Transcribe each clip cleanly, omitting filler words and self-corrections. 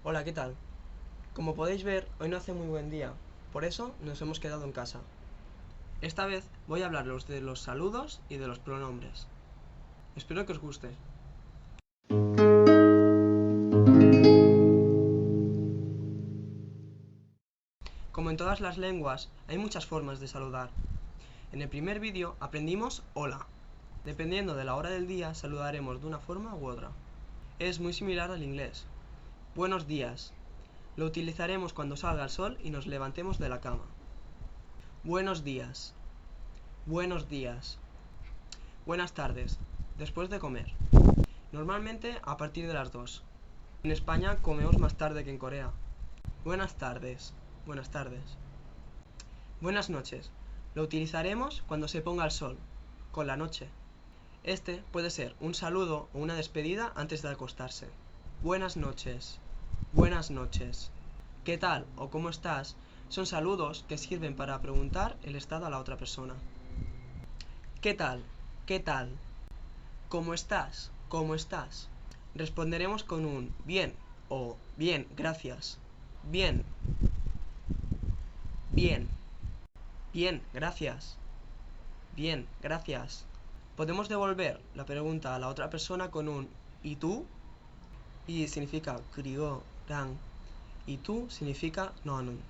Hola, ¿qué tal? Como podéis ver, hoy no hace muy buen día, por eso nos hemos quedado en casa. Esta vez voy a hablaros de los saludos y de los pronombres. Espero que os guste. Como en todas las lenguas, hay muchas formas de saludar. En el primer vídeo aprendimos hola. Dependiendo de la hora del día, saludaremos de una forma u otra. Es muy similar al inglés. Buenos días. Lo utilizaremos cuando salga el sol y nos levantemos de la cama. Buenos días. Buenos días. Buenas tardes. Después de comer. Normalmente a partir de las 2. En España comemos más tarde que en Corea. Buenas tardes. Buenas tardes. Buenas noches. Lo utilizaremos cuando se ponga el sol, con la noche. Este puede ser un saludo o una despedida antes de acostarse. Buenas noches. Buenas noches. ¿Qué tal o cómo estás? Son saludos que sirven para preguntar el estado a la otra persona. ¿Qué tal? ¿Qué tal? ¿Cómo estás? ¿Cómo estás? Responderemos con un bien o bien, gracias. Bien. Bien. Bien, gracias. Bien, gracias. Podemos devolver la pregunta a la otra persona con un ¿y tú? Y significa 그리고 랑. Y tú significa 너는.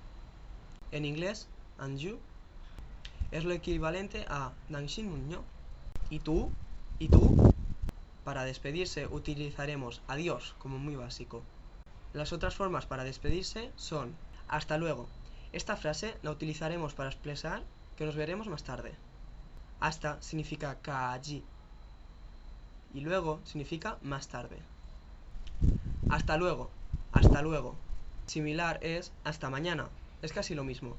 En inglés, and you es lo equivalente a 당신은요? ¿Y tú? ¿Y tú? Para despedirse utilizaremos adiós como muy básico. Las otras formas para despedirse son hasta luego. Esta frase la utilizaremos para expresar que nos veremos más tarde. Hasta significa 까지 y luego significa más tarde. Hasta luego, hasta luego. Similar es hasta mañana, es casi lo mismo.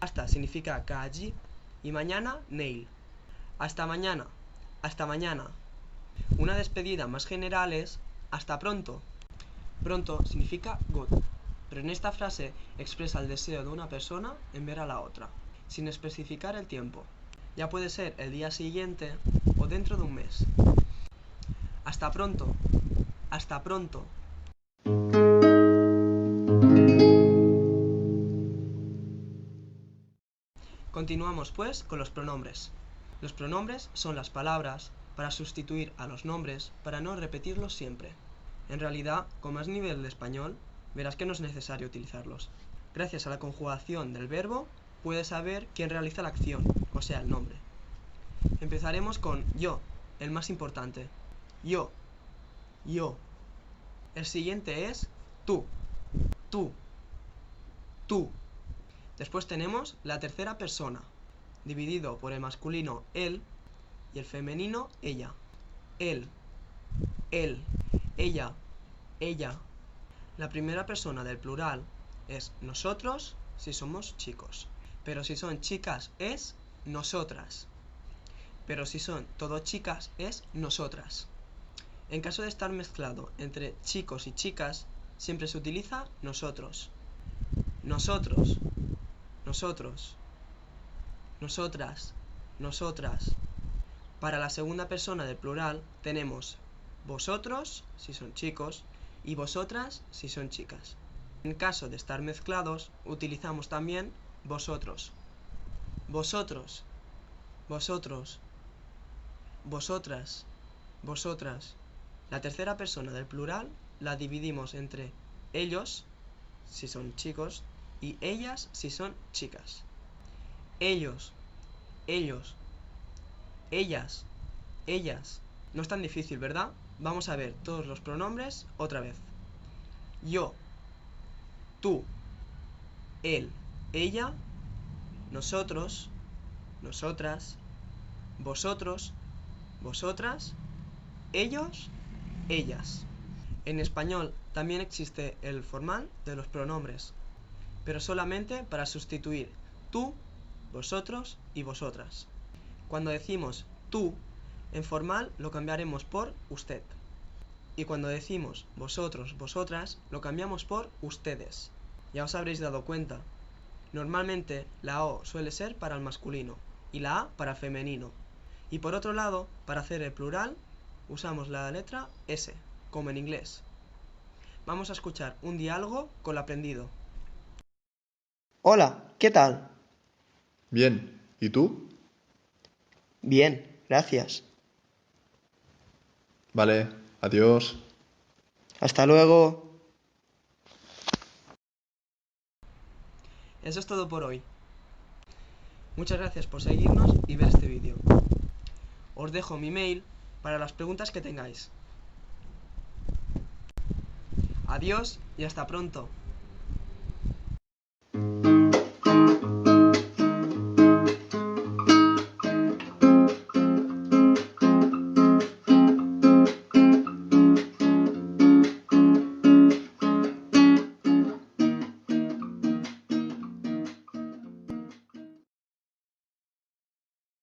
Hasta significa 까지 y mañana neil. Hasta mañana, hasta mañana. Una despedida más general es hasta pronto. Pronto significa 곧, pero en esta frase expresa el deseo de una persona en ver a la otra, sin especificar el tiempo. Ya puede ser el día siguiente o dentro de un mes. Hasta pronto. Hasta pronto. Continuamos pues con los pronombres. Los pronombres son las palabras para sustituir a los nombres para no repetirlos siempre. En realidad, con más nivel de español, verás que no es necesario utilizarlos. Gracias a la conjugación del verbo, puedes saber quién realiza la acción, o sea, el nombre. Empezaremos con yo, el más importante. Yo. Yo. El siguiente es tú. Tú. Tú. Después tenemos la tercera persona, dividido por el masculino él y el femenino ella. Él. Él. Ella. Ella. La primera persona del plural es nosotros si somos chicos, pero si son chicas es nosotras, pero si son todo chicas es nosotras. En caso de estar mezclado entre chicos y chicas, siempre se utiliza nosotros. Nosotros. Nosotros. Nosotras. Nosotras. Para la segunda persona del plural tenemos vosotros si son chicos y vosotras si son chicas. En caso de estar mezclados, utilizamos también vosotros. Vosotros. Vosotros. Vosotras. Vosotras. La tercera persona del plural la dividimos entre ellos si son chicos y ellas si son chicas. Ellos. Ellos. Ellas. Ellas. No es tan difícil, ¿verdad? Vamos a ver todos los pronombres otra vez. Yo. Tú. Él. Ella. Nosotros. Nosotras. Vosotros. Vosotras. Ellos. Ellas. En español también existe el formal de los pronombres, pero solamente para sustituir tú, vosotros y vosotras. Cuando decimos tú, en formal lo cambiaremos por usted. Y cuando decimos vosotros, vosotras, lo cambiamos por ustedes. Ya os habréis dado cuenta. Normalmente la O suele ser para el masculino y la A para el femenino. Y por otro lado, para hacer el plural, usamos la letra S, como en inglés. vamos a escuchar un diálogo con el aprendido. Hola, ¿qué tal? Bien, ¿y tú? Bien, gracias. Vale, adiós. Hasta luego. Eso es todo por hoy. Muchas gracias por seguirnos y ver este vídeo. Os dejo mi mail para las preguntas que tengáis. Adiós y hasta pronto.